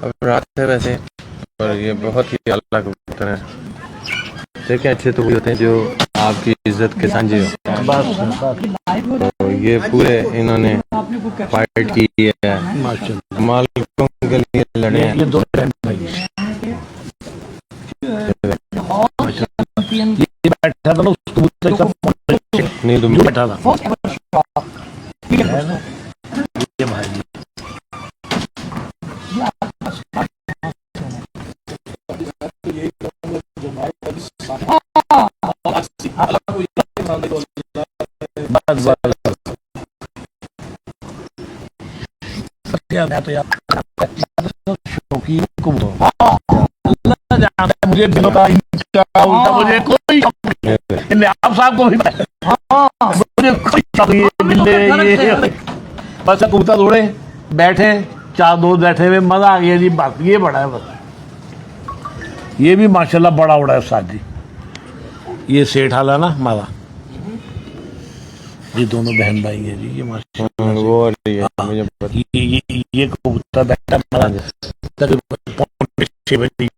अब रात है वैसे, पर ये बहुत ही अलग कबूतर है। देखें, अच्छे तो वही होते हैं जो आपकी इज्जत के सांझे हो। तो ये पूरे इन्होंने फाइट की है, मालिकों के लिए लड़े हैं। ये बैठा था ना उस कबूतर का नहीं तुम बैठा था ये भाई मैं तो यार शौकीन मुझे दिलों का मुझे कोई आप साहब को भी मुझे कोई बस कबूतर उड़े बैठे 4 दोस्त बैठे हुए मजा आ गया जी। बात ये बड़ा है बस ये भी माशाल्लाह बड़ा उड़ा है उस्ताद जी। ये सेठ आला ना माला ये दोनों बहन भाई है जी। ये माशाल्लाह वो ये कबूतर बैठा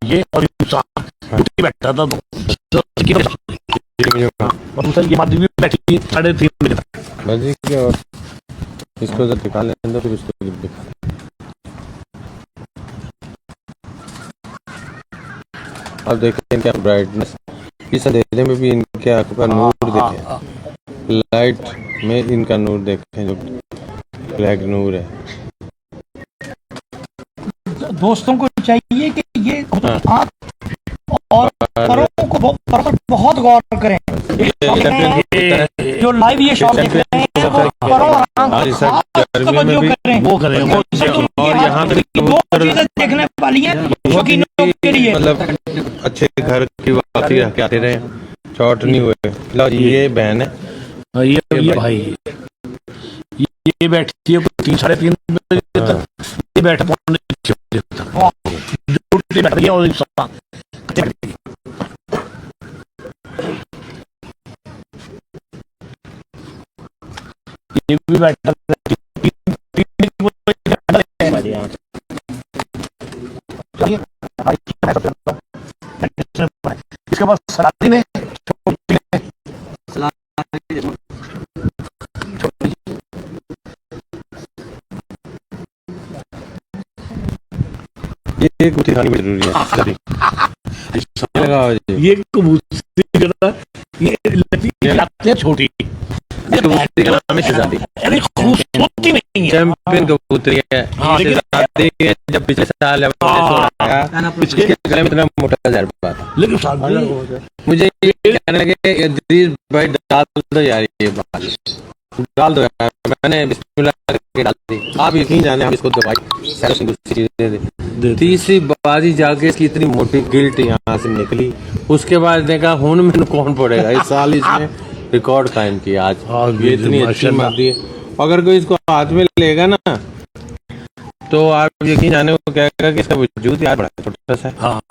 ये और बैठा था और ये मादी भी बैठी 3.5 बजे और इसको जब दिखा लें फिर उसको दिखा। अब देखें क्या ब्राइटनेस, इस अंधेरे में भी इनके आंखों का नूर देखें, लाइट में इनका नूर देखें जो ब्लैक नूर है। दोस्तों को चाहिए कि ये आँख और परों को बहुत गौर करें। जो लाइव ये शॉट देख रहे हैं वो परों और आँख वो करें और यहाँ दो चीजें देखने वाली हैं शौकीनों के लिए। मतलब अच्छे घर की वापसी रह के आते रहे, शॉर्ट नहीं हुए। लो ये बहन है, ये भाई ये बैठी है 3-3.5 बजे तक, ये बैठा और ये भी बैठा इसके बाद सलाती ने ये कुछ जरूरी है। ये कबूतर ये छोटी खूबसूरती नहीं है, चैंपियन कबूतरी है। जब पिछले साल इसके गले में इतना मोटा जरबा था, लेकिन मुझे ये कहने लगे भाई डाल दो यार, ये बाल डाल दो यार। मैंने बिस्मिल्लाह करके डाल दी। आप यकीन जाने हम इसको दवाई तीसरी बाजी जाके इसकी इतनी मोटी गिल्ट यहाँ से निकली। उसके बाद देखा हूं मैंने कौन पड़ेगा। इस साल इसने रिकॉर्ड कायम किया आज। ये इतनी अच्छी मादी है, अगर कोई इसको हाथ में लेगा ना तो आप यकीन जाने को कहेगा कि इसका वजूद यार बड़ा छोटा सा है। हाँ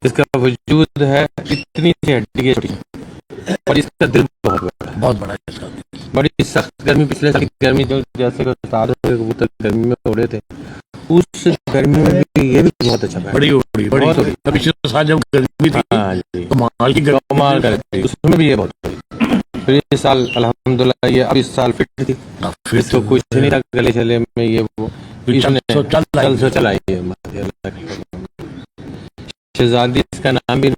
इसका वजूद है इतनी सी हड्डी छोटी और इसका दिल बहुत बड़ा है। बड़ी सख्त गर्मी, पिछले साल की गर्मी जो जैसे कबूतर गर्मी में उड़े थे, उस गर्मी में भी ये भी बहुत अच्छा है। बड़ी पिछले साल जब गर्मी थी कमाल करती, उसमें भी ये बहुत बड़ी। फिर ये साल अल्हम्दुलिल्लाह ये अब इस साल फिट थी, फिर तो कुछ नहीं था गले चले में। ये वो इसने चल आई है। शहजादी इसका नाम भी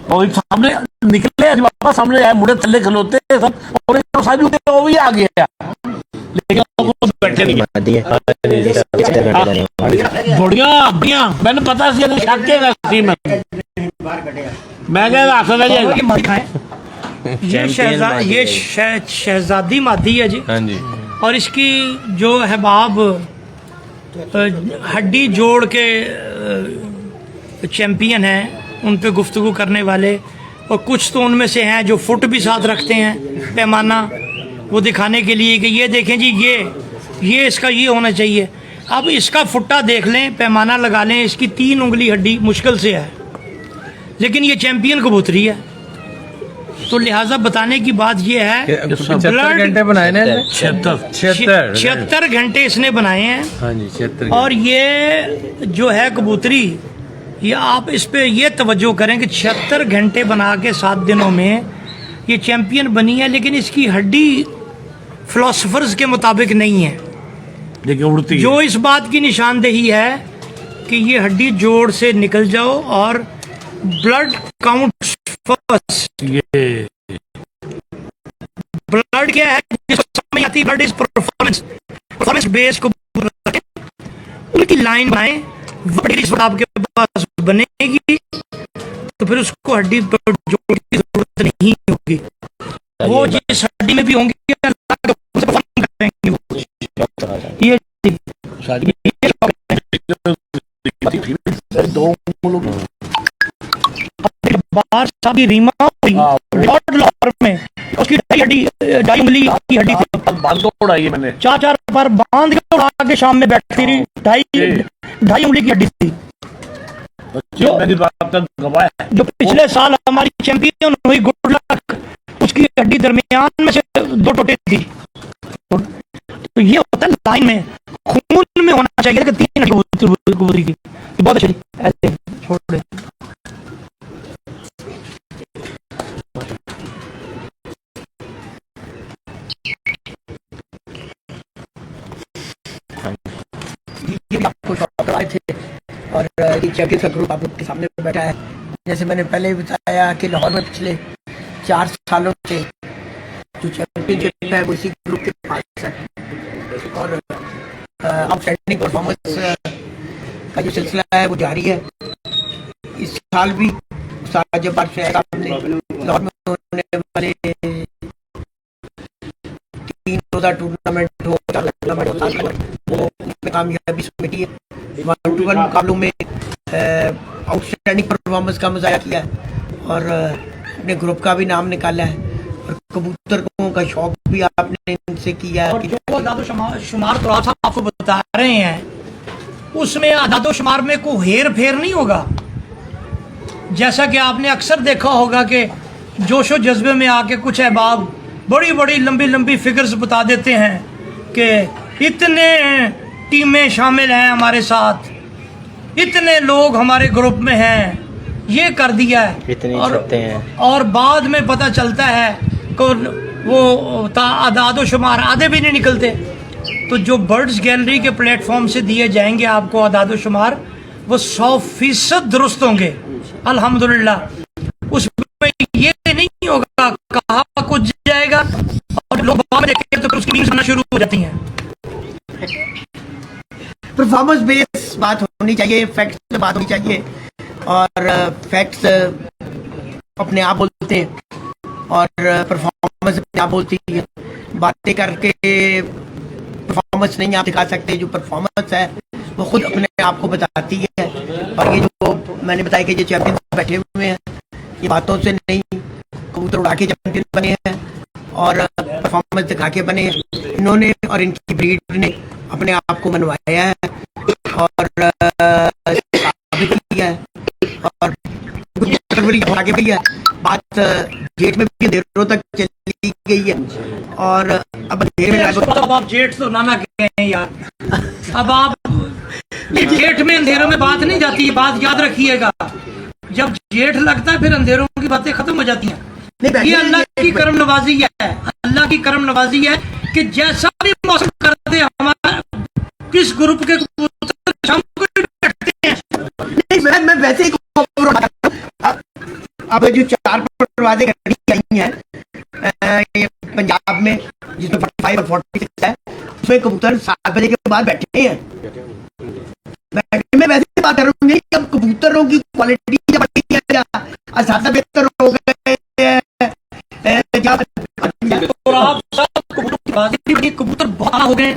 और सामने निकले वापस सामने आए, मुड़े थल्ले खलोते सब और वो भी आ गया, लेकिन बैठे नहीं। बढ़िया मैंने पता ये शहजादी मादी है जी। हाँ जी। और इसकी जो अहबाब हड्डी जोड़ के चैंपियन हैं, उन पे गुफ्तगू करने वाले और कुछ तो उनमें से हैं जो फुट भी साथ रखते हैं, पैमाना, वो दिखाने के लिए कि ये देखें जी, ये इसका ये होना चाहिए। अब इसका फुट्टा देख लें, पैमाना लगा लें, इसकी 3 उंगली हड्डी मुश्किल से है, लेकिन ये चैंपियन कबूतरी है। तो लिहाजा बताने की बात यह है, 76 घंटे बनाए ना, 76 घंटे इसने बनाए हैं। हाँ जी, 76। और ये जो है कबूतरी, ये आप इस पे ये तवज्जो करें कि 76 घंटे बना के 7 दिनों में ये चैंपियन बनी है, लेकिन इसकी हड्डी फिलोसफर्स के मुताबिक नहीं है, लेकिन उड़ती जो इस बात की निशानदेही है कि ये हड्डी जोड़ से निकल जाओ और ब्लड काउंट फर्स्ट। ये ब्लड क्या है, जिसको समझ आती है, ब्लड इज परफॉर्मेंस बेस को उनकी लाइन बनाए, आपके पास बनेगी तो फिर उसको हड्डी जोड़ की जरूरत नहीं होगी। वो जिस हड्डी में भी होंगी करेंगे वो। ये दो बार साहब की रीमा लॉर्ड लाहौर में उसकी हड्डी, 2.5 उंगली की हड्डी थी, बांध को उड़ाई है मैंने, 4 बार बांध के उड़ा के शाम में बैठी रही, 2.5 उंगली की हड्डी थी। जो मेरी बात तक गवाह है, जो पिछले साल हमारी चैंपियन हुई गुड लक, उसकी हड्डी दरमियान में से 2 टोटे थी। तो ये होता है लाइन में, खून में होना चाहिए कि 3 हड्डी कबूतरी की। बहुत अच्छी, ऐसे छोड़ दे। ये भी आपको शौक आए थे और ये चैंपियंस का ग्रुप आप लोग के सामने बैठा है। जैसे मैंने पहले भी बताया कि लाहौर में पिछले 4 सालों से जो चैंपियनशिप है वो इसी ग्रुप के पास है और आउटस्टैंडिंग परफॉर्मेंस का जो सिलसिला है वो जारी है। इस साल भी जब लाहौर में होने वाले 3 रोज़ा टूर्नामेंट हो, वो कामयाबी समेटी है। 1-to-1 मुकाबलों में आउटस्टैंडिंग परफॉर्मेंस का मुजाहिरा किया है और अपने ग्रुप का भी नाम निकाला है और कबूतरों का शौक भी आपने इनसे किया है। और जो आदाद-ओ-शुमार तो आप आपको बता रहे हैं, उसमें आदाद-ओ-शुमार में कोई हेर फेर नहीं होगा। जैसा कि आपने अक्सर देखा होगा कि जोशो जज्बे में आके कुछ अहबाब बड़ी बड़ी लंबी लंबी फिगर्स बता देते हैं कि इतने टीमें शामिल हैं हमारे साथ, इतने लोग हमारे ग्रुप में हैं, ये कर दिया है, इतने छत्ते हैं, और बाद में पता चलता है कि वो आदाद शुमार आधे भी नहीं निकलते। तो जो बर्ड्स गैलरी के प्लेटफॉर्म से दिए जाएंगे आपको आदाद शुमार, वो 100% दुरुस्त होंगे अल्हम्दुलिल्लाह। उसमें ये नहीं होगा कहा कुछ जाएगा और लोग बाद में देखेंगे तो फिर उसकी मीम्स बनना शुरू हो जाती हैं। परफॉर्मेंस बेस बात होनी चाहिए, फैक्ट्स पे बात होनी चाहिए और फैक्ट्स अपने आप बोलते हैं और परफॉर्मेंस अपने आप बोलती है। बातें करके परफॉर्मेंस नहीं आप दिखा सकते, जो परफॉर्मेंस है वो खुद अपने आप को बताती है। और ये जो मैंने बताया कि ये चैंपियन बैठे हुए हैं, ये बातों से नहीं, कबूतर उड़ा के चैंपियन बने हैं और परफॉर्मेंस दिखा के बने हैं। इन्होंने और इनकी ब्रीड ने अपने आप को मनवाया है और साबित किया है और आगे भी है। बात जेठ में भी देरों तक चली गई है और अब अंधेरे में आप जेठ तो नाना कहे हैं यार। अब आप जेठ में अंधेरों में बात नहीं जाती है, बात याद रखिएगा। जब जेठ लगता है फिर अंधेरों की बातें खत्म हो जाती हैं। ये अल्लाह की करम नवाजी है, अल्लाह की करम नवाजी है कि जैसा भी मौसम करते हमारा किस ग्रुप के शाम को बैठते हैं। नहीं, मैं वैसे ही अब जो 4 परवाज़ें आई हैं ये पंजाब में, जिसमें 45 और 46 है, उसमें कबूतर 7 बजे के बाद बैठे हैं। मैं वैसे बात कर रहा हूँ कि अब कबूतरों की क्वालिटी जब ज्यादा बेहतर हो गए, और आप सब कबूतर बहुत हो गए।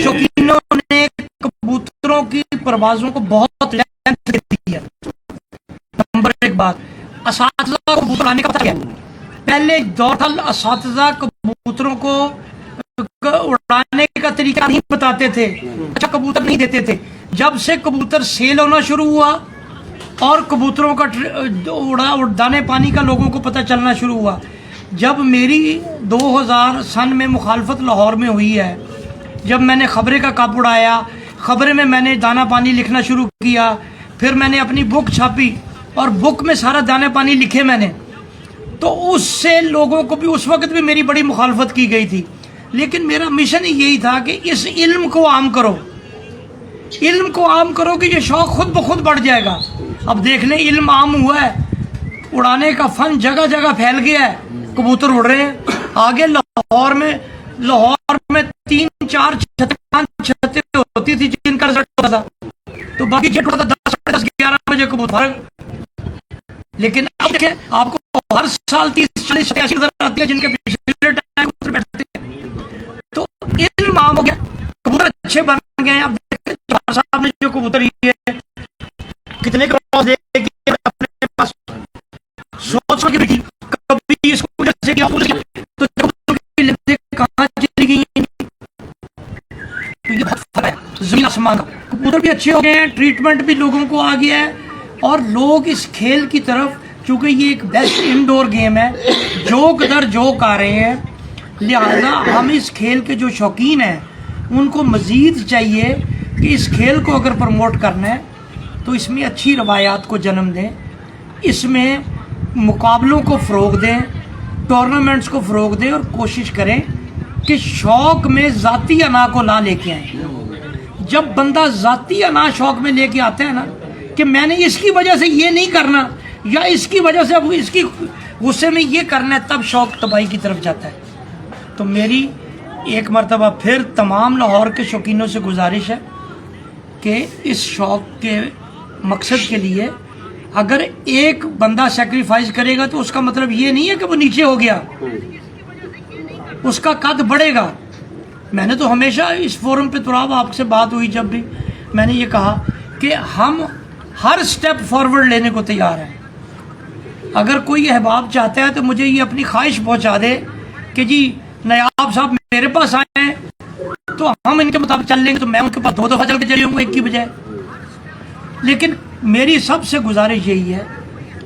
शौकीनों ने कबूतरों की परवाजों को बहुत लेंथ दे दी है। नंबर 1 बात, असातिज़ा कबूतर उड़ाने का पता क्या है? पहले दौर था असातिज़ा कबूतरों को उड़ाने का तरीका नहीं बताते थे, अच्छा कबूतर नहीं देते थे। जब से कबूतर सेल होना शुरू हुआ और कबूतरों का दाने पानी का लोगों को पता चलना शुरू हुआ, जब मेरी 2000 सन में मुखालफत लाहौर में हुई है, जब मैंने खबरें का कप उड़ाया, खबरें में मैंने दाना पानी लिखना शुरू किया, फिर मैंने अपनी बुक छापी और बुक में सारा दाना पानी लिखे मैंने, तो उससे लोगों को भी उस वक्त भी मेरी बड़ी मुखालफत की गई थी। लेकिन मेरा मिशन ही यही था कि इस इल्म को आम करो, इल्म को आम करो कि ये शौक़ खुद ब खुद बढ़ जाएगा। अब देख लें, इल्म आम हुआ है, उड़ाने का फन जगह जगह फैल गया है, कबूतर उड़ रहे हैं। आगे लाहौर में 3-4 छतें होती थी जिनका रिजल्ट होता था, तो बाकी जेट उड़ता 10-11 बजे कबूतर। लेकिन अब देखें, आपको हर साल 30-40-80 हज़ार आती है जिनके पिछले टाइम कबूतर बैठते हैं। तो इल्म आम हो गया, कबूतर अच्छे बन गए। अब देखें साहब ने जो कबूतर ये कितने क्रॉस देके अपने पास सोच के बैठी, कभी इसको जैसे किया तो कहाँ चली गई। तो ये बहुत फर्क है जमीन आसमान का। कबूतर भी अच्छे हो गए हैं, ट्रीटमेंट भी लोगों को आ गया है, और लोग इस खेल की तरफ, चूंकि ये एक बेस्ट इंडोर गेम है, जोक दर जोक आ रहे हैं, लिहाजा हम इस खेल के जो शौकीन हैं उनको मज़ीद चाहिए कि इस खेल को अगर प्रमोट करना है तो इसमें अच्छी रवायात को जन्म दें, इसमें मुकाबलों को फ़रोग दें, टूर्नामेंट्स को फ़रोग दें, और कोशिश करें कि शौक़ में ज़ाती अना को ना लेके आएँ। जब बंदा ज़ाती अना शौक़ में लेके आता है ना कि मैंने इसकी वजह से ये नहीं करना या इसकी वजह से अब इसकी गुस्से में ये करना है, तब शौक़ तबाही की तरफ जाता है। तो मेरी एक मरतबा फिर तमाम लाहौर के शौकीनों से गुजारिश है कि इस शौक़ के मकसद के लिए अगर एक बंदा सेक्रीफाइस करेगा तो उसका मतलब ये नहीं है कि वो नीचे हो गया, उसका कद बढ़ेगा। मैंने तो हमेशा इस फोरम पे तुराब आपसे बात हुई जब भी, मैंने ये कहा कि हम हर स्टेप फॉरवर्ड लेने को तैयार हैं। अगर कोई अहबाब चाहता है तो मुझे ये अपनी ख्वाहिश पहुंचा दे कि जी नयाब साहब मेरे पास आए हैं तो हम इनके मुताबिक चल लेंगे, तो मैं उनके पास 2 दफ़ा चल के चली हूँ एक की बजाय। लेकिन मेरी सबसे गुजारिश यही है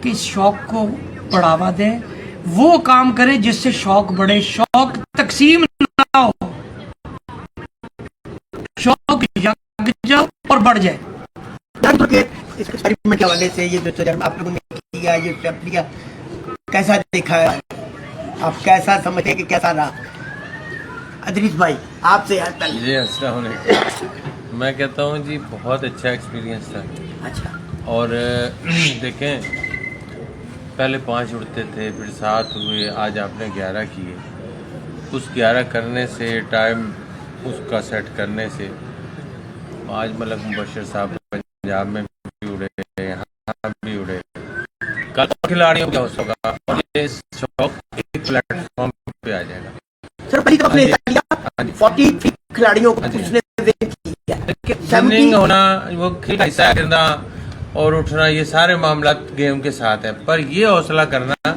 कि इस शौक़ को बढ़ावा दें, वो काम करें जिससे शौक़ बढ़े, शौक़ तकसीम ना हो, शौक़ जग जाओ और बढ़ जाए। इस एक्सपेरिमेंट के हवाले से ये जो तजर्बा आप लोगों ने किया, ये स्टेप लिया, कैसा देखा है आप, कैसा समझे कि कैसा रहा? अदरीस भाई आपसे जी अस्सलाम वालेकुम। मैं कहता हूँ जी बहुत अच्छा एक्सपीरियंस था। अच्छा। और देखें, पहले 5 उड़ते थे, फिर 7 हुए, आज आपने 11 किए। उस 11 करने से, टाइम उसका सेट करने से आज मलक मुबशर साहब पंजाब में भी उड़े, यहाँ भी उड़े, कल खिलाड़ियों का होगा और ये शौक एक प्लेटफॉर्म पे आ जाएगा। सर पहली तरफ ने 40 खिलाड़ियों को उसने रनिंग होना, वो खेल का हिस्सा करना और उठना, ये सारे मामला गेम के साथ है। पर ये हौसला करना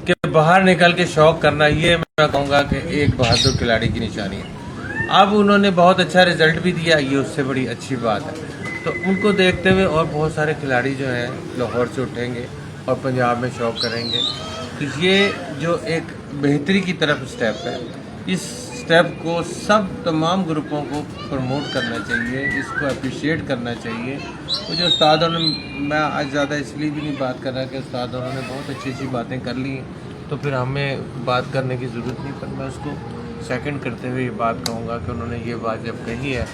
कि बाहर निकल के शौक करना, ये मैं कहूँगा कि एक बहादुर खिलाड़ी की निशानी है। अब उन्होंने बहुत अच्छा रिजल्ट भी दिया, ये उससे बड़ी अच्छी बात है। तो उनको देखते हुए और बहुत सारे खिलाड़ी जो हैं लाहौर से उठेंगे और पंजाब में शौक करेंगे। तो ये जो एक बेहतरी की तरफ स्टेप है, इस स्टेप को सब तमाम ग्रुपों को प्रमोट करना चाहिए, इसको अप्रिशिएट करना चाहिए। तो जो उस्तादों ने, मैं आज ज़्यादा इसलिए भी नहीं बात कर रहा कि उस्तादों ने बहुत अच्छी अच्छी बातें कर ली हैं, तो फिर हमें बात करने की ज़रूरत नहीं। पर मैं उसको सेकंड करते हुए ये बात कहूँगा कि उन्होंने ये बात जब कही है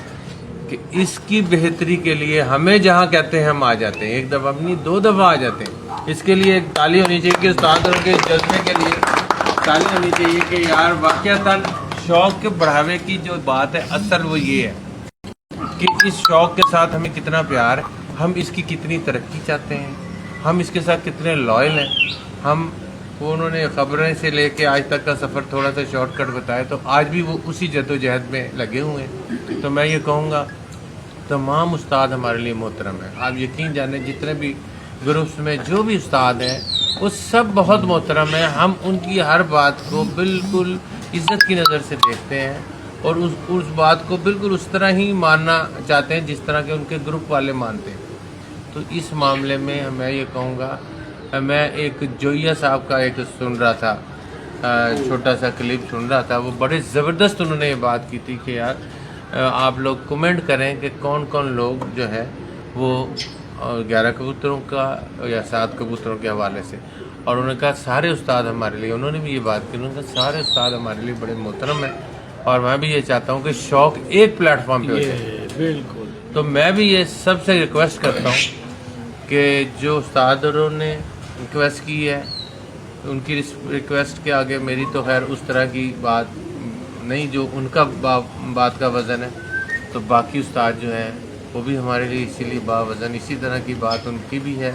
कि इसकी बेहतरी के लिए हमें जहाँ कहते हैं हम आ जाते हैं, 1 दफ़ा नहीं 2 दफ़ा आ जाते हैं। इसके लिए एक ताली होनी चाहिए कि उस्तादों के जज्बे के लिए ताली होनी चाहिए कि यार वाक़यातन शौक़ के बढ़ावे की जो बात है, असल वो ये है कि इस शौक़ के साथ हमें कितना प्यार है, हम इसकी कितनी तरक्की चाहते हैं, हम इसके साथ कितने लॉयल हैं। हम वो उन्होंने ख़बरें से लेके आज तक का सफ़र थोड़ा सा शॉर्टकट बताया, तो आज भी वो उसी जद्दोजहद में लगे हुए हैं। तो मैं ये कहूँगा तमाम उस्ताद हमारे लिए मोहतरम है। आप यकीन जाने जितने भी ग्रुप्स में जो भी उस्ताद हैं वो सब बहुत मोहतरम है। हम उनकी हर बात को बिल्कुल इज्जत की नज़र से देखते हैं और उस बात को बिल्कुल उस तरह ही मानना चाहते हैं जिस तरह के उनके ग्रुप वाले मानते हैं। तो इस मामले में मैं ये कहूँगा, मैं एक जोइया साहब का एक सुन रहा था, छोटा सा क्लिप सुन रहा था, वो बड़े ज़बरदस्त उन्होंने ये बात की थी कि यार आप लोग कमेंट करें कि कौन कौन लोग जो है वो 11 कबूतरों का या 7 कबूतरों के हवाले से, और उन्होंने कहा सारे उस्ताद हमारे लिए, उन्होंने भी ये बात की, उन्होंने कहा सारे उस्ताद हमारे लिए बड़े मोहतरम हैं और मैं भी ये चाहता हूँ कि शौक़ एक प्लेटफॉर्म पे हो जाए। बिल्कुल। तो मैं भी ये सबसे रिक्वेस्ट करता हूँ कि जो उस्तादों ने रिक्वेस्ट की है उनकी रिक्वेस्ट के आगे मेरी तो खैर उस तरह की बात नहीं जो उनका बात का वज़न है, तो बाकी उस्ताद जो हैं वो भी हमारे लिए इसीलिए बावज़न इसी तरह की बात उनकी भी है,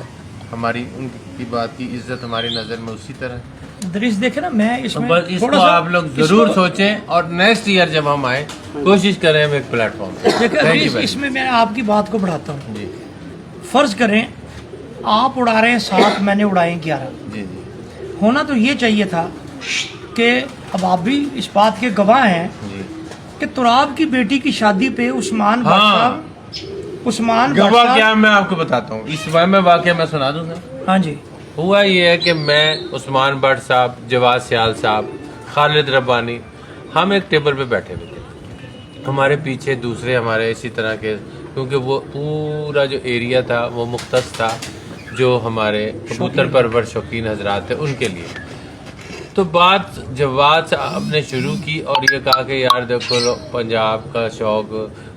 हमारी उनकी बात की इज्जत हमारी नज़र में उसी तरह। दृश्य देखे ना, मैं इसमें बस इसको आप लोग ज़रूर सोचें और नेक्स्ट ईयर जब हम आए कोशिश करें हम एक प्लेटफॉर्म देखिए इसमें मैं आपकी बात को बढ़ाता हूँ जी। फर्ज करें आप उड़ा रहे हैं 7, मैंने उड़ाए 11, जी जी होना तो ये चाहिए था कि अब आप भी इस बात के गवाह हैं जी। कि तुराब की बेटी की शादी पे उस्मान भट्ट हाँ। साहब, उस्मान भट्ट गवाह साहब- क्या मैं आपको बताता हूँ, इस बार में वाकया मैं सुना दूंगा। हाँ जी, हुआ ये है कि मैं, उस्मान भट्ट साहब, जवाद सियाल साहब, खालिद रब्बानी, हम एक टेबल पे बैठे हुए थे, हमारे पीछे दूसरे हमारे इसी तरह के, क्योंकि वो पूरा जो एरिया था वो मुख्तस था जो हमारे कबूतर परवर शौकीन हजरात थे उनके लिए। तो बात जवाद साहब ने शुरू की और ये कहा कि यार देखो पंजाब का शौक़,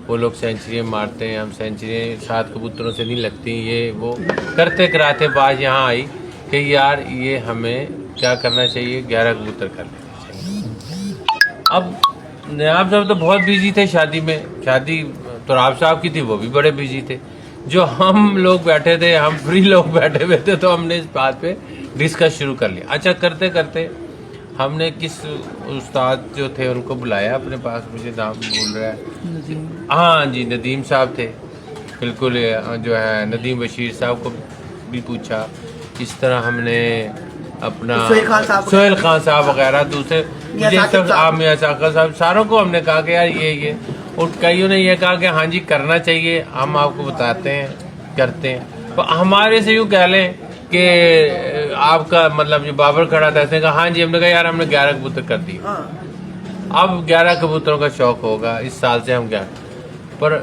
वो लोग सेंचुरी मारते हैं, हम सेंचुरी 7 कबूतरों से नहीं लगती, ये वो करते कराते बात यहाँ आई कि यार ये हमें क्या करना चाहिए, 11 कबूतर कर लेना चाहिए। अब नयाब साहब तो बहुत बिजी थे शादी में, शादी तुराब साहब की थी, वो भी बड़े बिजी थे। जो हम लोग बैठे थे, हम फ्री लोग बैठे हुए थे, तो हमने इस बात पे डिस्कस शुरू कर लिया। अच्छा करते करते हमने किस उस्ताद जो थे उनको बुलाया अपने पास, मुझे नाम भूल रहा है, हाँ जी नदीम साहब थे, बिल्कुल जो है नदीम बशीर साहब को भी पूछा। इस तरह हमने अपना सोहेल खान साहब वगैरह दूसरे मियां साकिब साहब सारों को हमने कहा कि यार ये और कईयों ने ये कहा कि हाँ जी करना चाहिए, हम आपको बताते हैं, करते हैं। तो हमारे से यूँ कह लें कि आपका मतलब जो बाबर खड़ा था इसने कहा हाँ जी, हमने कहा यार हमने 11 कबूतर कर दिए, अब 11 कबूतरों का शौक होगा इस साल से हम 11, पर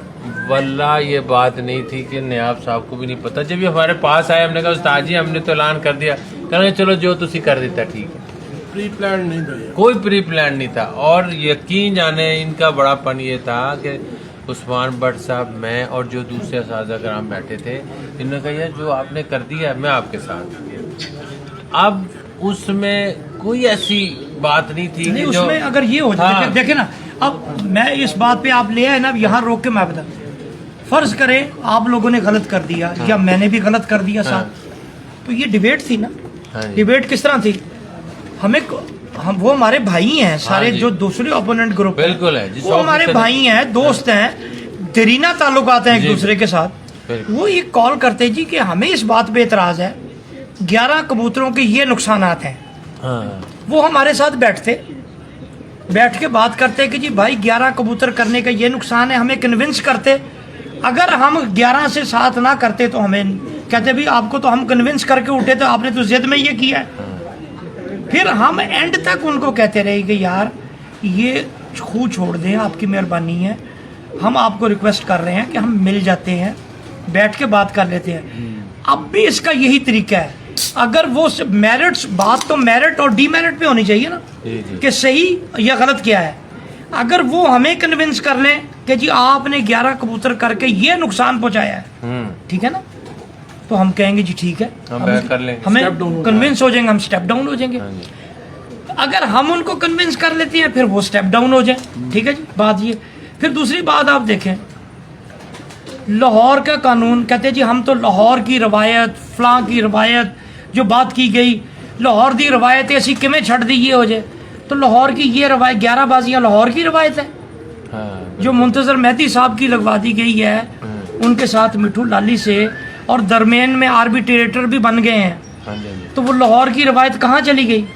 वल्लाह ये बात नहीं थी कि नयाब साहब को भी नहीं पता। जब ये हमारे पास आए हमने कहा उस्ताद जी हमने तो ऐलान कर दिया, कहने चलो जो तुसी कर देता ठीक है, प्री प्लान नहीं था, कोई प्री प्लान नहीं था। और यकीन जाने इनका बड़ापन ये था कि उस्मान भट्ट साहब, मैं और जो दूसरे असातिज़ा कराम बैठे थे, इन्होंने कहा यार जो आपने कर दिया मैं आपके साथ। अब उसमें कोई ऐसी बात नहीं थी नहीं कि जो उसमें अगर ये हो जाए, हाँ। देखे ना, अब मैं इस बात पे आप ले आए ना, यहाँ रोक के मैं बता, फर्ज करें आप लोगों ने गलत कर दिया या मैंने भी गलत कर दिया साहब, तो ये डिबेट थी ना। हाँ जी। डिबेट किस तरह थी, हम वो हमारे भाई हैं सारे, जी। जो दूसरे ओपोनेंट ग्रुप बिल्कुल है, वो हमारे भाई हैं, दोस्त हैं, दरीना ताल्लुकात हैं एक जी। दूसरे के साथ। बिल्कुल। वो ये कॉल करते जी कि हमें इस बात पे एतराज है, 11 कबूतरों के ये नुकसानात हैं। हाँ। वो हमारे साथ बैठ के बात करते कि जी भाई 11 कबूतर करने का ये नुकसान है, हमें कन्विंस करते। अगर हम 11 से 7 ना करते तो हमें कहते भी आपको तो हम कन्विंस करके उठे, तो आपने तो जिद में ये किया है। फिर हम एंड तक उनको कहते रहे कि यार ये खूह छोड़ दें, आपकी मेहरबानी है, हम आपको रिक्वेस्ट कर रहे हैं कि हम मिल जाते हैं, बैठ के बात कर लेते हैं। अब भी इसका यही तरीका है, अगर वो मेरिट्स, बात तो मेरिट और डीमेरिट पे होनी चाहिए ना, कि सही या गलत क्या है। अगर वो हमें कन्विंस कर लें कि जी आपने 11 कबूतर करके ये नुकसान पहुंचाया है, ठीक है ना, तो हम कहेंगे जी ठीक है, हम कर लेंगे, हमें कन्विंस हो जाएंगे, हम स्टेप डाउन हो जाएंगे। अगर हम उनको कन्विंस कर लेते हैं फिर वो स्टेप डाउन हो जाए, ठीक है जी, बात ये। फिर दूसरी बात आप देखें, लाहौर का कानून, कहते जी हम तो लाहौर की रवायत, फलां की रवायत जो बात की गई, लाहौर की रवायत ऐसी किमें छड़ दी ये हो जाए, तो लाहौर की ये रवायत 11 बाजियाँ लाहौर की रवायत है। हाँ। जो मुंतजर मेहदी साहब की लगवा दी गई है उनके साथ मिठू लाली से, और दरमियान में आर्बिट्रेटर भी बन गए हैं, हाँ जी, हाँ जी। तो वो लाहौर की रवायत कहाँ चली गई?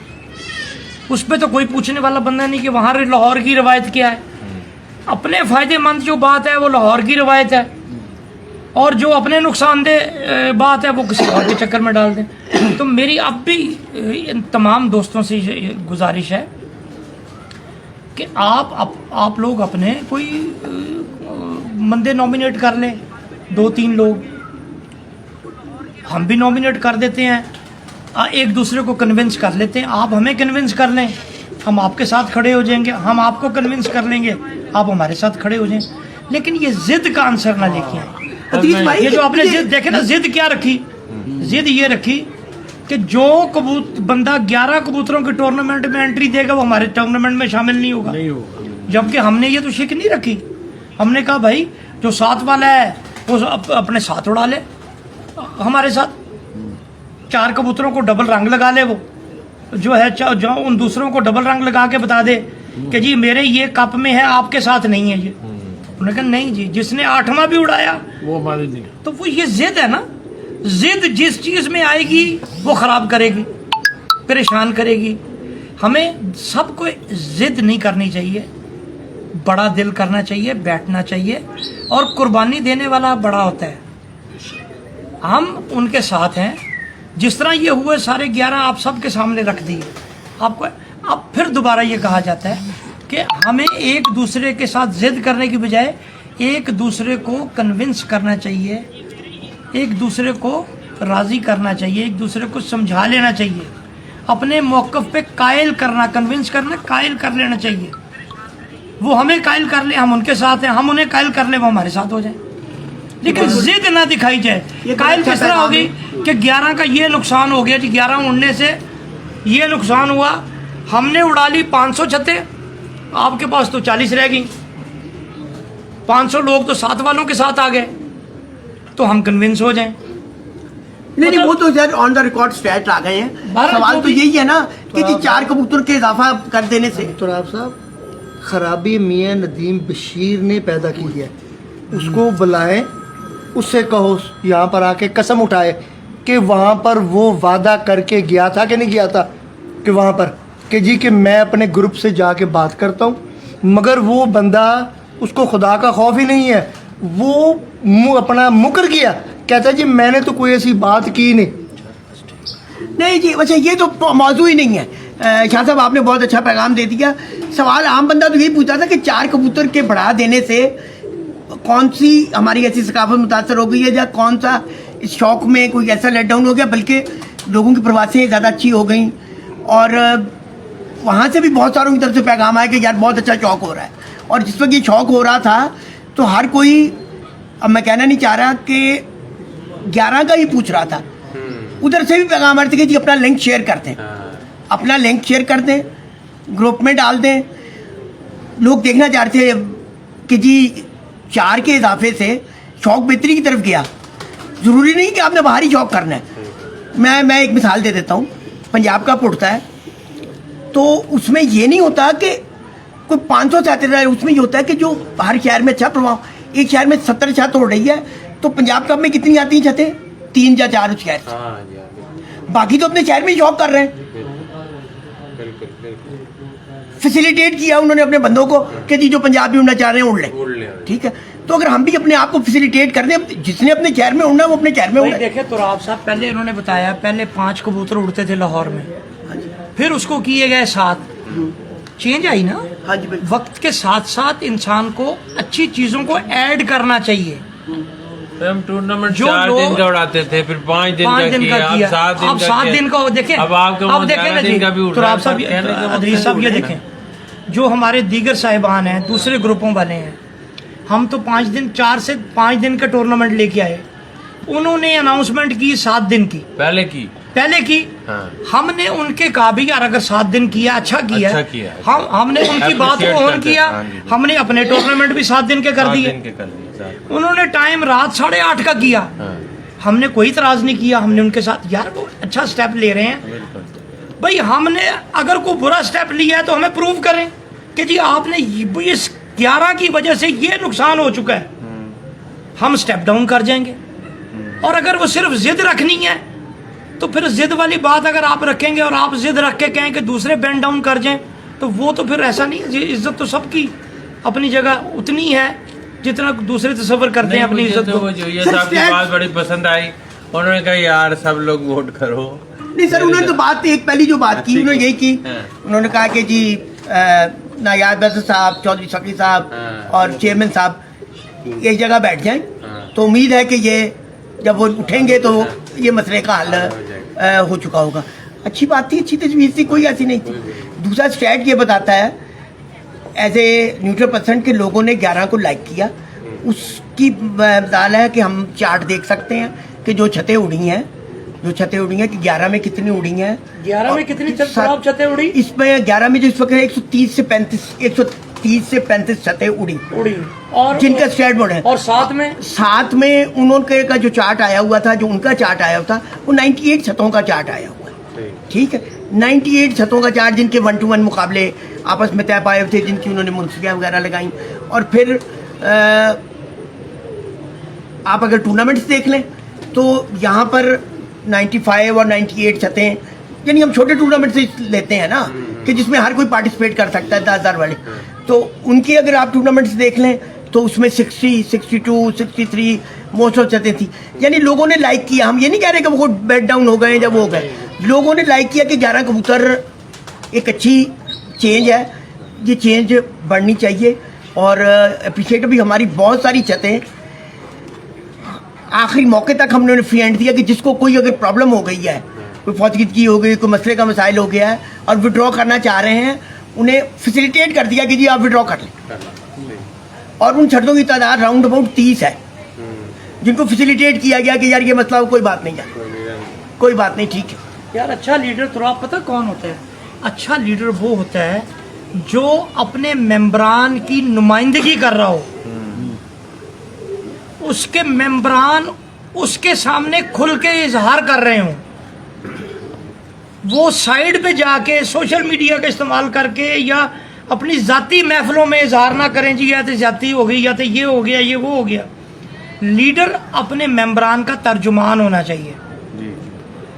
उस पर तो कोई पूछने वाला बंदा नहीं कि वहाँ लाहौर की रवायत क्या है। अपने फ़ायदेमंद जो बात है वो लाहौर की रवायत है, और जो अपने नुकसानदेह बात है वो किसी और के चक्कर में डाल दें। तो मेरी अब भी इन तमाम दोस्तों से गुजारिश है कि आप लोग अपने कोई बंदे नॉमिनेट कर लें, 2-3 लोग हम भी नॉमिनेट कर देते हैं, एक दूसरे को कन्विंस कर लेते हैं। आप हमें कन्विंस कर लें, हम आपके साथ खड़े हो जाएंगे, हम आपको कन्विंस कर लेंगे, आप हमारे साथ खड़े हो जाएं। लेकिन ये जिद का आंसर ना लेके आए। अतीश भाई, ये जो आपने जिद देखे ना, जिद क्या रखी? जिद ये रखी कि जो बंदा 11 कबूतरों के टूर्नामेंट में एंट्री देगा वो हमारे टूर्नामेंट में शामिल नहीं होगा। जबकि हमने ये तो शिक नहीं रखी। हमने कहा भाई जो साथ वाला है वो अपने साथ उड़ा ले, हमारे साथ 4 कबूतरों को डबल रंग लगा ले, वो जो है जो उन दूसरों को डबल रंग लगा के बता दे कि जी मेरे ये कप में है, आपके साथ नहीं है ये। उन्होंने कहा नहीं जी, जिसने 8वां भी उड़ाया वो हमारे नहीं। तो वो ये जिद है ना, जिद जिस चीज़ में आएगी वो ख़राब करेगी, परेशान करेगी। हमें सबको जिद नहीं करनी चाहिए, बड़ा दिल करना चाहिए, बैठना चाहिए, और कुर्बानी देने वाला बड़ा होता है। हम उनके साथ हैं। जिस तरह ये हुए सारे 11 आप सबके सामने रख दिए, आपको अब फिर दोबारा ये कहा जाता है कि हमें एक दूसरे के साथ जिद करने की बजाय एक दूसरे को कन्विंस करना चाहिए, एक दूसरे को राज़ी करना चाहिए, एक दूसरे को समझा लेना चाहिए, अपने मौक़िफ़ पे कायल करना, कन्विंस करना, कायल कर लेना चाहिए। वो हमें कायल कर ले, हम उनके साथ हैं, हम उन्हें कायल कर ले, वो हमारे साथ हो जाए। लेकिन जिद ना दिखाई जाए। कायल किस तरह होगी कि 11 का ये नुकसान हो गया जी, 11 उड़ने से ये नुकसान हुआ, हमने उड़ा ली 500 छतें, आपके पास तो 40 रह गई, 500 लोग तो साथ वालों के साथ आ गए, तो हम कन्विंस हो जाएं। नहीं वो तो यार ऑन द रिकॉर्ड स्टैट आ गए हैं। सवाल तो यही है ना कि जी 4 कबूतर के इजाफा कर देने से तो आप साहब खराबी मियां नदीम बशीर ने पैदा की है, उसको बुलाएं, उससे कहो यहाँ पर आके कसम उठाए कि वहाँ पर वो वादा करके गया था कि नहीं गया था, कि वहाँ पर कि जी कि मैं अपने ग्रुप से जाके बात करता हूँ, मगर वो बंदा, उसको खुदा का खौफ ही नहीं है, वो अपना मुकर गया, कहता है जी मैंने तो कोई ऐसी बात की नहीं जी। अच्छा ये तो मौजू ही नहीं है। शाह साहब आपने बहुत अच्छा पैगाम दे दिया। सवाल आम बंदा तो यही पूछा था कि 4 कबूतर के बढ़ा देने से कौन सी हमारी ऐसी सकाफत मुतासर हो गई है, या कौन सा इस शौक में कोई ऐसा लेट डाउन हो गया, बल्कि लोगों की प्रवासें ज़्यादा अच्छी हो गई। और वहाँ से भी बहुत सारों की तरफ से पैगाम आया कि यार बहुत अच्छा शौक हो रहा है। और जिस वक्त ये शौक हो रहा था तो हर कोई, अब मैं कहना नहीं चाह रहा कि 11 का ही पूछ रहा था, उधर से भी पैगाम आ रहे थे कि जी अपना लिंक शेयर कर दें, अपना लिंक शेयर कर दें, ग्रुप में डाल दें। लोग देखना चाह रहे थे कि जी 4 के इजाफे से शौक बेहतरी की तरफ गया। ज़रूरी नहीं कि आपने बाहरी शौक करना है। मैं एक मिसाल दे देता हूँ। पंजाब का उड़ता है तो उसमें ये नहीं होता कि कोई 500 छात्र रहे, उसमें ये होता है कि जो हर शहर में अच्छा प्रभाव, एक शहर में 70 छत उड़ रही है तो पंजाब कप में कितनी आती हैं छतें? 3 या 4 उस शहर से। बाकी तो अपने शहर में ही शौक कर रहे हैं। फैसिलिटेट किया उन्होंने अपने बंदों को कि जी जो पंजाब में उड़ना चाह रहे हैं उड़ लें, ठीक है। तो अगर हम भी अपने आप को फैसिलिटेट कर दें, जिसने अपने शहर में उड़ना वो अपने शहर में उड़े। देखे तो आप साहब पहले इन्होंने बताया, पहले 5 कबूतर उड़ते थे लाहौर में, फिर उसको किए गए 7। चेंज आई ना। हाँ जी भाई। वक्त के साथ साथ इंसान को अच्छी चीजों को ऐड करना चाहिए। हम टूर्नामेंट 4 दिन का उड़ाते थे, फिर 5 दिन का किया, अब 7 दिन का देखें। अब देखें ना जी, तो आप सब अदरीस साहब ये देखें, जो हमारे दीगर साहिबान हैं, दूसरे ग्रुपों वाले हैं, हम तो 5 दिन 4 से 5 दिन का टूर्नामेंट लेके आए। उन्होंने अनाउंसमेंट की 7 दिन की, पहले की। हाँ। हमने उनके कहा भी यार अगर 7 दिन किया अच्छा किया। हमने उनकी बात को ऑन किया। हमने अपने टूर्नामेंट भी 7 दिन के कर दिए। उन्होंने टाइम रात 8:30 का किया। हमने कोई इतराज नहीं किया। हमने उनके साथ यार वो अच्छा स्टेप ले रहे हैं भाई, हमने अगर कोई बुरा स्टेप लिया है तो हमें प्रूव करें कि जी आपने इस 11 की वजह से ये नुकसान हो चुका है, हम स्टेप डाउन कर जाएंगे। और अगर वो सिर्फ जिद रखनी है तो फिर जिद वाली बात अगर आप रखेंगे और आप जिद रख के कहें कि दूसरे बैंड डाउन कर जाएं, तो वो तो फिर ऐसा नहीं है। इज्जत तो सबकी अपनी जगह उतनी है जितना दूसरे तस्वर करते हैं अपनी इज्जत को। ये साहब की बात बड़ी पसंद आई, उन्होंने कहा यार सब लोग वोट करो। नहीं सर, उन्होंने तो बात एक पहली जो बात की उन्होंने यही की, उन्होंने कहा कि जी नायाब बदर साहब, चौधरी शकील साहब और चेयरमैन साहब एक जगह बैठ जाएं, तो उम्मीद है कि ये जब वो उठेंगे तो ये मसले का हल हो चुका होगा। अच्छी बात थी, अच्छी तजवीज़ थी, कोई ऐसी नहीं थी। दूसरा स्टैट ये बताता है एज ए न्यूट्रल परसेंट के लोगों ने 11 को लाइक किया, उसकी मिसाल है कि हम चार्ट देख सकते हैं कि जो छतें उड़ी हैं कि 11 में कितनी उड़ी हैं, 11 में कितनी छतें उड़ी? इसमें 11 में जो इस वक्त है 130 से 35 छतें उड़ी और जिनका स्टैट बोर्ड है। और साथ में उन्होंने का जो चार्ट आया हुआ था, जो उनका चार्ट आया हुआ था, वो 98 छतों का चार्ट आया हुआ है। ठीक है, 98 छतों का चार्ट जिनके 1-to-1 मुकाबले आपस में तय पाए थे, जिनकी उन्होंने मुंसिफियाँ वगैरह लगाई। और फिर आप अगर टूर्नामेंट्स देख लें तो यहाँ पर 95 और 98 छतें, यानी हम छोटे टूर्नामेंट से लेते हैं ना कि जिसमें हर कोई पार्टिसिपेट कर सकता है, 10,000 वाले, तो उनकी अगर आप टूर्नामेंट्स देख लें तो उसमें 60, 62, 63 मोस्ट ऑफ छतें थी। यानी लोगों ने लाइक किया, हम ये नहीं कह रहे कि वो बेड डाउन हो गए जब हो गए, लोगों ने लाइक किया कि 11 कबूतर एक अच्छी चेंज है, ये चेंज बढ़नी चाहिए। और अप्रिशिएट भी हमारी बहुत सारी छतें आखिरी मौके तक हमने फ्री हैंड दिया कि जिसको कोई अगर प्रॉब्लम हो गई है, कोई फौजगिदगी हो गई, कोई मसले का मसाइल हो गया है और विड्रॉ करना चाह रहे हैं, उन्हें फैसिलिटेट कर दिया कि जी आप विड्रॉ कर लें। और उन छतों की तादाद राउंड अबाउट 30 है जिनको फैसिलिटेट किया गया कि यार ये मसला कोई बात नहीं है, कोई बात नहीं, ठीक है। यार अच्छा लीडर तो आप पता कौन होता है? अच्छा लीडर वो होता है जो अपने मेंबरान की नुमाइंदगी कर रहा हो, उसके मेंबरान उसके सामने खुल के इजहार कर रहे हों, वो साइड पे जाके सोशल मीडिया का इस्तेमाल करके या अपनी ज़ाती महफिलों में इजहार ना करें जी या तो ज़्यादती हो गई, या तो ये हो गया, ये वो हो गया। लीडर अपने मेंबरान का तर्जुमान होना चाहिए।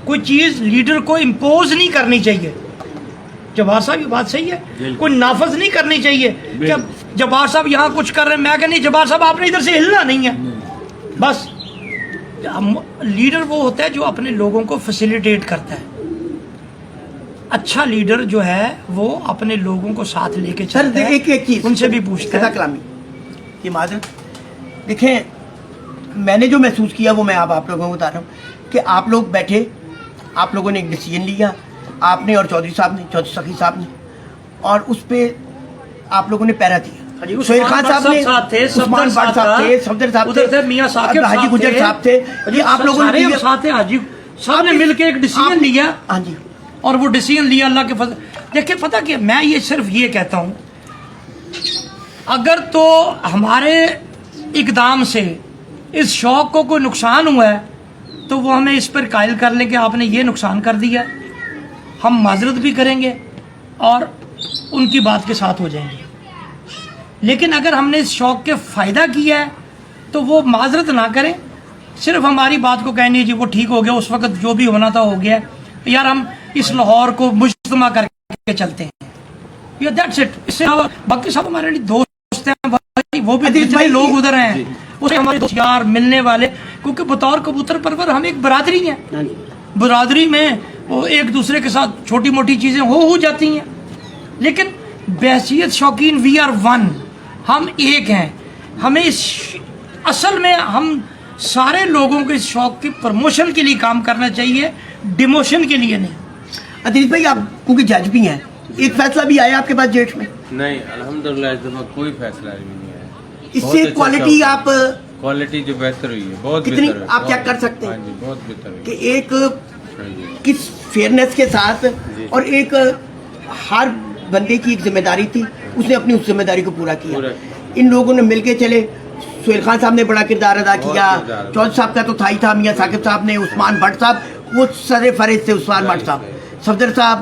कोई चीज़ लीडर को इम्पोज नहीं करनी चाहिए। जवाहर साहब ये बात सही है, कोई नाफज नहीं करनी चाहिए कि जवाहर साहब यहाँ कुछ कर रहे हैं, मैं कहनी जवाहर साहब आपने इधर से हिलना नहीं है। बस लीडर वो होता है जो अपने लोगों को फैसिलिटेट करता है। अच्छा लीडर जो है वो अपने लोगों को साथ लेके चलता है। एक चीज उनसे भी पूछता है कलामी ये माजरत देखें, मैंने जो महसूस किया वो मैं आप लोगों को बता रहा हूँ कि आप लोग बैठे, आप लोगों ने एक डिसीजन लिया, आपने और चौधरी साहब ने, चौधरी सखी साहब ने, और उस पर आप लोगों ने पैरा दिया। सोहेल खान साहब ने, उस्मान भट्ट साहब थे, सफदर साहब थे, मियां साकिब हाजी गुजर साहब थे, ये आप लोगों ने साथ हाजी साहब ने मिलकर एक डिसीजन लिया। हाँ जी, और वो डिसीजन लिया अल्लाह के फजल। देखिए पता क्या, मैं ये सिर्फ ये कहता हूँ, अगर तो हमारे इकदाम से इस शौक को कोई नुकसान हुआ है तो वो हमें इस पर कायल कर लें कि आपने ये नुकसान कर दिया, हम माजरत भी करेंगे और उनकी बात के साथ हो जाएंगे। लेकिन अगर हमने इस शौक के फ़ायदा किया है तो वो माजरत ना करें, सिर्फ हमारी बात को कहनी जी वो ठीक हो गया, उस वक्त जो भी होना था हो गया, यार हम इस लाहौर को मुज्तमा करके चलते हैं, या दैट्स इट। इससे बाकी सब हमारे लिए दोस्त हैं भाई, वो भी जितने लोग उधर हैं उसे हमारे दोस्त यार मिलने वाले, क्योंकि बतौर कबूतर परवर हम एक बरादरी हैं। बरादरी में वो एक दूसरे के साथ छोटी मोटी चीज़ें हो जाती हैं, लेकिन बहसीत शौकीन वी आर वन, हम एक हैं। हमें इस असल में हम सारे लोगों के इस शौक की प्रमोशन के लिए काम करना चाहिए, डिमोशन के लिए नहीं। अदील भाई आप क्योंकि जज भी हैं, एक फैसला भी आया आपके पास जेठ में? नहीं अल्हम्दुलिल्लाह इस दफा कोई फैसला नहीं आया। इससे क्वालिटी आप क्वालिटी जो बेहतर हुई है, बहुत कितनी बेहतर है, आप चेक कर सकते हैं? हाँ जी, बहुत बेहतर हुई कि एक किस फेयरनेस के साथ, और एक हर बंदे की एक जिम्मेदारी थी, उसने अपनी उस जिम्मेदारी को पूरा किया। इन लोगों ने मिलके चले, सोहेल खान साहब ने बड़ा किरदार अदा किया, चौधरी साहब का तो था ही था, मियां साकिब साहब ने, उस्मान भट्ट साहब वो सरे फरेज थे, उस्मान भट्ट साहब, सफदर साहब,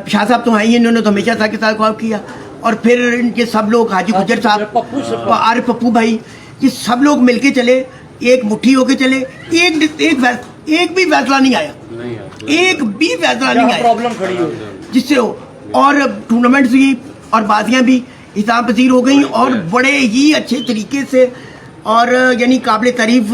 शाह साहब तो हैं ही, इन्होंने तो हमेशा साकिब साहब को किया, और फिर इनके सब लोग, हाजी गुजर साहब, आरिफ पप्पू भाई, ये सब लोग मिलके चले, एक मुट्ठी होके चले, एक एक भी फैसला नहीं आया, एक भी फैसला नहीं आया प्रॉब्लम खड़ी हो जिससे हो। और टूर्नामेंट्स भी और बाजियां भी हिसाब पजीर हो गई और बड़े ही अच्छे तरीके से, और यानी काबिल तारीफ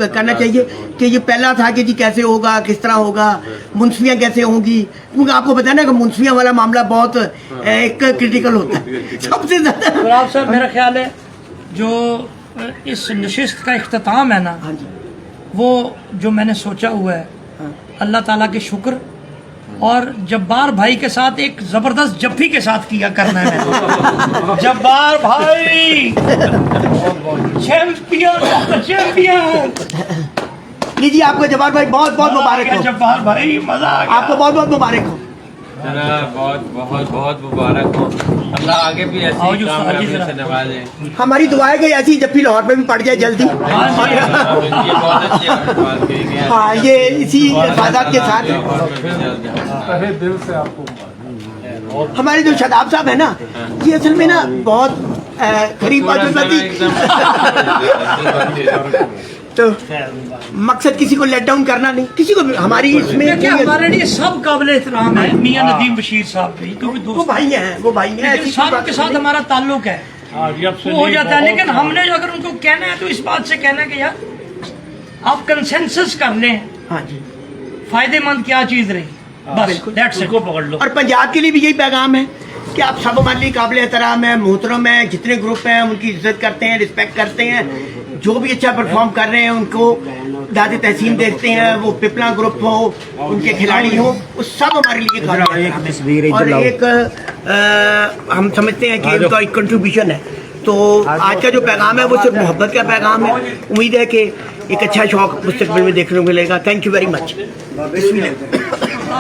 करना चाहिए कि ये पहला था कि जी कैसे होगा, किस तरह होगा, मुंसफियाँ कैसे होंगी, क्योंकि आपको पता है ना कि मुंसफियाँ वाला मामला बहुत एक क्रिटिकल होता है सबसे ज़्यादा। तो आप साहब मेरा ख्याल है जो इस नशिस्त का इख्तिताम है ना, हाँ जी, वो जो मैंने सोचा हुआ है, अल्लाह ताला के शुक्र और जब्बार भाई के साथ एक जबरदस्त जफ्फी के साथ किया करना है मैंने। जब्बार भाई चैंपियन चैंपियन। लीजिए आपको जब्बार भाई बहुत बहुत मुबारक हो, जब्बार भाई मजा आ गया। आपको बहुत बहुत मुबारक हो। जनाब बहुत बहुत बहुत मुबारक हो, अल्लाह आगे भी ऐसे ही कामयाबी से नवाजे। हमारी दुआ है कि ऐसी जफ्फी लाहौर में भी पड़ जाए जल्दी। ये बहुत अच्छी बात कही गई है। हाँ, ये इसी इबादत के साथ हमारे जो शदाब साहब है ना, ये असल में ना बहुत गरीब तो मकसद किसी को लेट डाउन करना नहीं, किसी को भी हमारी इसमें देखिए हमारे लिए सब काबिल एहतराम है मियां नदीम बशीर साहब भी, क्योंकि वो दोस्त भाई हैं, वो भाई हैं, लेकिन सारों के साथ हमारा ताल्लुक है, वो हो जाता है। लेकिन हमने जो अगर उनको कहना है तो इस बात से कहना है कि यार आप कंसेंसस कर लें, हाँ जी, फायदेमंद क्या चीज रही, बस दैट्स इट, को पकड़ लो। और पंजाब के लिए भी यही पैगाम है कि आप सब हमारे लिए काबिल एहतराम है, मोहतरम है, जितने ग्रुप हैं उनकी इज्जत करते हैं, रिस्पेक्ट करते हैं, जो भी अच्छा परफॉर्म कर रहे हैं उनको दाद तहसीन देखते हैं, वो पिपला ग्रुप हो, उनके खिलाड़ी हो, वो सब हमारे लिए काबिल एहतराम है। और एक हम समझते हैं कि उनका एक कंट्रीब्यूशन है। तो आज का जो पैगाम है वो सिर्फ मोहब्बत का पैगाम है। उम्मीद है कि एक अच्छा शौक मुस्तकबिल में देखने को मिलेगा। Thank you very much.